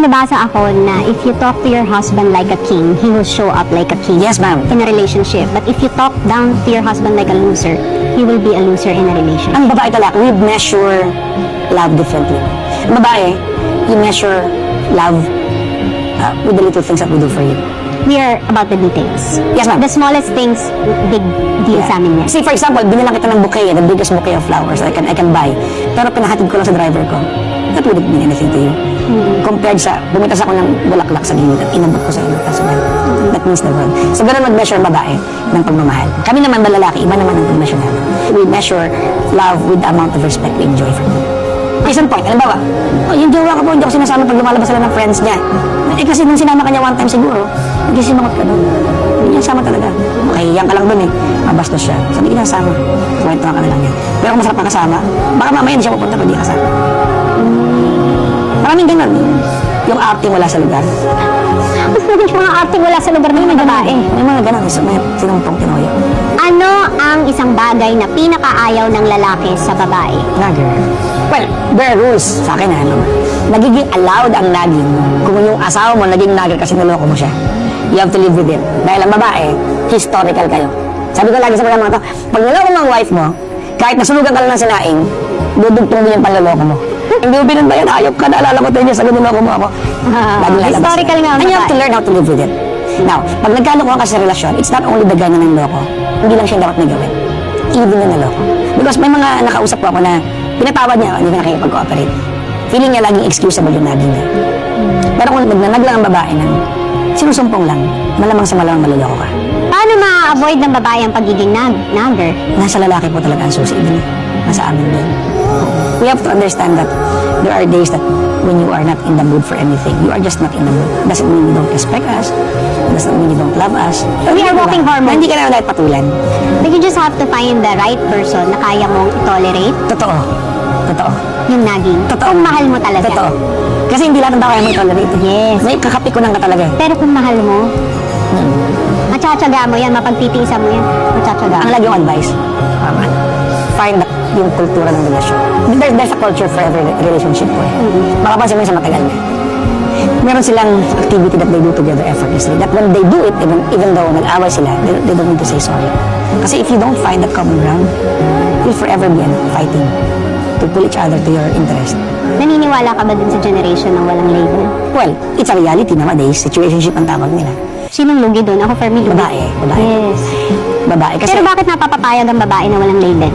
May nabasa ako na if you talk to your husband like a king, he will show up like a king. Yes, ma'am. In a relationship. But if you talk down to your husband like a loser, he will be a loser in a relationship. Ang babae talaga, we measure love differently. Ang babae, you measure love with the little things that we do for you. We are about the details. Yes, ma'am. The smallest things, big deal sa amin yan. See, for example, binilang kita ng bouquet, the biggest bouquet of flowers I can buy. Pero pinahatid ko lang sa driver ko. That wouldn't mean anything to you. Compared sa, bumitas ako ng bulaklak sa gilid at inabot ko sa iyo. That means the world. So, ganun mag-measure ang babae ng pagmamahal. Kami naman ba lalaki, iba naman ang pag-measure namin. We measure love with the amount of respect we enjoy from you. Case in point, halimbawa, yung jowa ko po, hindi ako sinasama pag lumalabas sila ng friends niya. Eh kasi nung sinama kanya one time siguro, hindi sinumakot ka doon. Hindi niya sama talaga. Makihiyang ka lang doon eh. Mabastos siya. Sabi niya sama. Kwentuhan ka na lang yan. Pero kung masarap ka kasama, baka mamaya hindi siya pupunta pag di kasama. Maraming ganun. Yung acting wala sa lugar. Mas maging mga acting wala sa lugar ng babae. May mga ganun. May tinumpong tinoyo. Ano ang isang bagay na pinakaayaw ng lalaki sa babae? Nagger. Well, there are rules sa akin ano. Nagiging allowed ang nagging kung yung asawa mo naging nagger kasi niloko mo siya. You have to live with it. Dahil ang babae, historical kayo. Sabi ko lagi sa mga to, pag niloko mo ang wife mo, kahit nasunugan ka lang ng sinaing, dudugtong din yung panloloko mo. Hindi mo pinanbayan, ayop ka, naalala ko tayo niya, sa niloko mo ako. Historical nga ang And you have to babae. learn how to live with it. Now, pag nagkalokohan ka sa relasyon, it's not only the guy na nanloko, hindi lang siya dapat may gawin. Even yung naloko. Because may mga nakausap ko ako na pinatawad niya, hindi na nakikipag-cooperate. Feeling niya laging excusable yung naging niya. Pero kung nagnanag lang ang babae na sinusumpong lang, malamang sa malamang maluloko ka. Paano ma-avoid ng babae ang pagiging nagger? Nasa lalaki po talaga ang susi din. Nasa amin din. We have to understand that there are days that when you are not in the mood for anything, you are just not in the mood. Doesn't mean you don't respect us. Doesn't mean you don't love us. We are walking hormones. Hindi ka na dahil patulan. But you just have to find the right person na kaya mong i-tolerate Totoo. Totoo. yung nagging. Totoo. Kung mahal mo talaga. Totoo. Kasi hindi lahat ng tao kaya mo i-tolerate. Yes. May kakapikunan ka talaga. Pero kung mahal mo, matsatsaga mo yan, mapagtitiisa mo yan, matsatsaga. Ang lagi yung advice, find yung kultura ng relasyon. There's a culture for every relationship po eh. Makapansin mo yun sa matagal na. Meron silang activity that they do together effortlessly. That when they do it, even though nag-away sila, they don't need to say sorry. Kasi if you don't find that common ground, you'll forever be fighting to pull each other to your interest. Naniniwala ka ba dun sa generation ng walang label? Well, it's a reality nowadays. Situationship ang tawag nila. Sinong lugi dun? Ako firmly lugi. Babae. Yes. Babae. Kasi, Pero bakit napapapayag ang babae na walang label?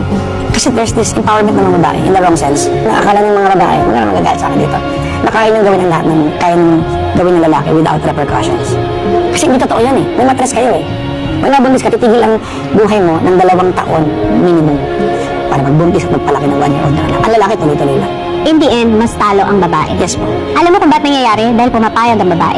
kasi there's this empowerment ng mga babae in the wrong sense. Nakakala ng mga babae, wala nang magagalit sa akin dito, na kaya nang gawin ang lahat ng kaya nang gawin ng lalaki without repercussions. Kasi hindi totoo yan eh. May matres kayo eh. Wala buntis ka, titigil ang buhay mo ng 2 taon minimum para magbuntis at magpalaki ng 1 year old na anak. Ang lalaki tuloy-tuloy lang. In the end, mas talo ang babae. Yes po. Alam mo kung ba't nangyayari? Dahil pumapayag ang babae.